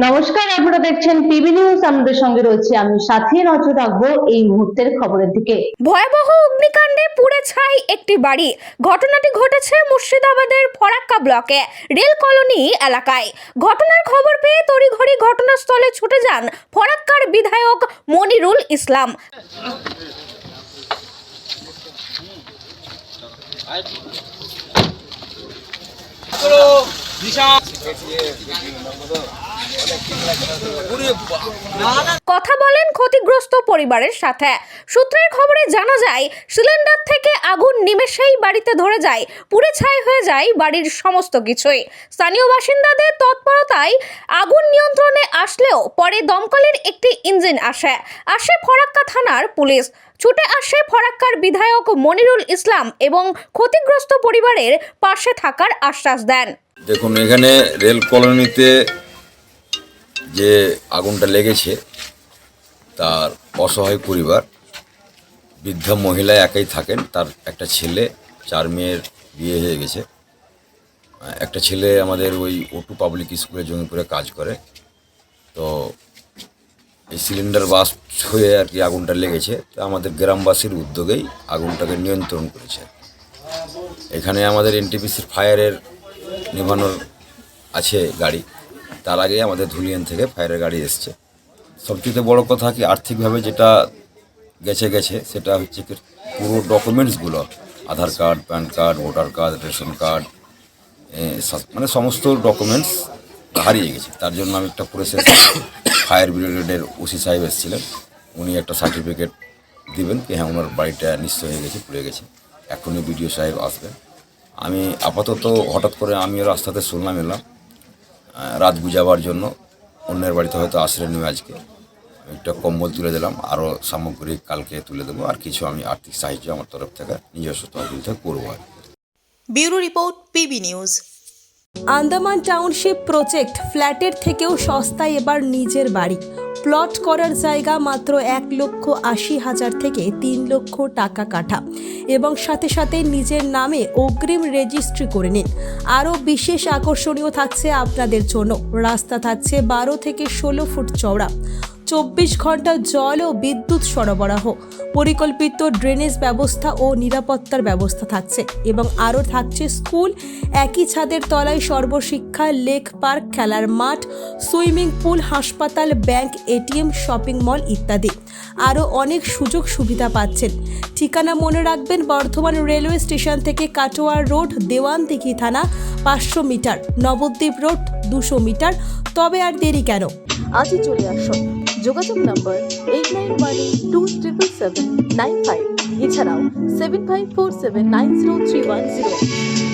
নমস্কার, আপনারা দেখছেন টিভি নিউজ। আমাদের সঙ্গে রয়েছে আমি সাথী। নজর রাখবো এই মুহূর্তের খবরের দিকে। ভয়াবহ অগ্নিকাণ্ডে পুড়ে ছাই একটি বাড়ি। ঘটনাটি ঘটেছে মুর্শিদাবাদের ফরাক্কা ব্লকে রেল কলোনি এলাকায়। ঘটনার খবর পেয়ে তড়িঘড়ি ঘটনাস্থলে ছুটে যান ফরাক্কার বিধায়ক মনিরুল ইসলাম। কথা বলেন ক্ষতিগ্রস্ত পরিবারের সাথে। সূত্রের খবরে জানা যায়, সিলিন্ডার থেকে আগুন নিমেষেই বাড়িতে ধরে যায়, পুড়ে ছাই হয়ে যায় বাড়ির সমস্ত কিছুই। স্থানীয় বাসিন্দাদের তৎপরতায় আগুন নিয়ন্ত্রণে আসলেও পরে দমকলের একটি ইঞ্জিন আসে ফরাক্কা থানার পুলিশ। ছুটে আসে ফরাক্কার বিধায়ক মনিরুল ইসলাম এবং ক্ষতিগ্রস্ত পরিবারের পাশে থাকার আশ্বাস দেন। দেখুন, এখানে রেল কলোনিতে যে আগুনটা লেগেছে তার অসহায় পরিবার, বৃদ্ধা মহিলা একাই থাকেন। তার একটা ছেলে, 4 মেয়ের বিয়ে হয়ে গেছে। একটা ছেলে আমাদের ওই O2 পাবলিক স্কুলে জঙ্গিপুরে কাজ করে। তো এই সিলিন্ডার বাস্ট হয়ে আর কি আগুনটা লেগেছে। তো আমাদের গ্রামবাসীর উদ্যোগেই আগুনটাকে নিয়ন্ত্রণ করেছে। এখানে আমাদের NTPC ফায়ারের নিভানোর আছে গাড়ি। তার আগে আমাদের ধুলিয়ান থেকে ফায়ারের গাড়ি এসছে। সবচেয়ে বড় কথা কি, আর্থিকভাবে যেটা গেছে সেটা হচ্ছে কি পুরো ডকুমেন্টসগুলো, Aadhaar card, PAN card, voter card, ration card, মানে সমস্ত ডকুমেন্টস হারিয়ে গেছে। তার জন্য আমি একটা প্রসেস, ফায়ার ব্রিগেডের ওসি সাহেব এসেছিলেন, উনি একটা সার্টিফিকেট দিবেন কি হ্যাঁ ওনার বাড়িটা নিশ্চয় হয়ে গেছে, পুড়ে গেছে। এখনই BDO সাহেব আসবেন। আমি আপাতত হঠাৎ করে আমিও রাস্তাতে শুনলাম, এলাম রাত বুঝাবার জন্য। অন্যের বাড়িতে হয়তো আশ্রয় নেবে। আজকে একটা কম্বল তুলে দিলাম, আরও সামগ্রী কালকে তুলে দেবো। আর কিছু আমি আর্থিক সাহায্য আমার তরফ থেকে নিজস্ব তহবিল থেকে করবো আর কি। Bureau report, PB news. Andaman township project ফ্ল্যাটের থেকেও সস্তায় এবার নিজের বাড়ি। প্লট করার জায়গা মাত্র 1,80,000 থেকে 3 লক্ষ টাকা কাঠা এবং সাথে সাথে নিজের নামে অগ্রিম রেজিস্ট্রি করে নিন। আরও বিশেষ আকর্ষণীয় থাকছে আপনাদের জন্য। রাস্তা থাকছে 12 থেকে 16 ফুট চওড়া, 24 ঘন্টা জল ও বিদ্যুৎ সরবরাহ, পরিকল্পিত ড্রেনেজ ব্যবস্থা ও নিরাপত্তার ব্যবস্থা থাকছে এবং আরও থাকছে স্কুল, একই ছাদের তলায় সর্বশিক্ষা, লেক পার্ক, খেলার মাঠ, সুইমিং পুল, হাসপাতাল, ব্যাংক, ATM, শপিং মল ইত্যাদি। আরও অনেক সুযোগ সুবিধা পাচ্ছেন। ঠিকানা মনে রাখবেন, বর্ধমান রেলওয়ে স্টেশন থেকে কাটোয়ার রোড, দেওয়ানদিঘি থানা 500 মিটার, নবদ্বীপ রোড 200 মিটার। তবে আর দেরি কেন, আজই চলে আসুন। যোগাযোগ নম্বর 8918277795, এছাড়াও 7547903108।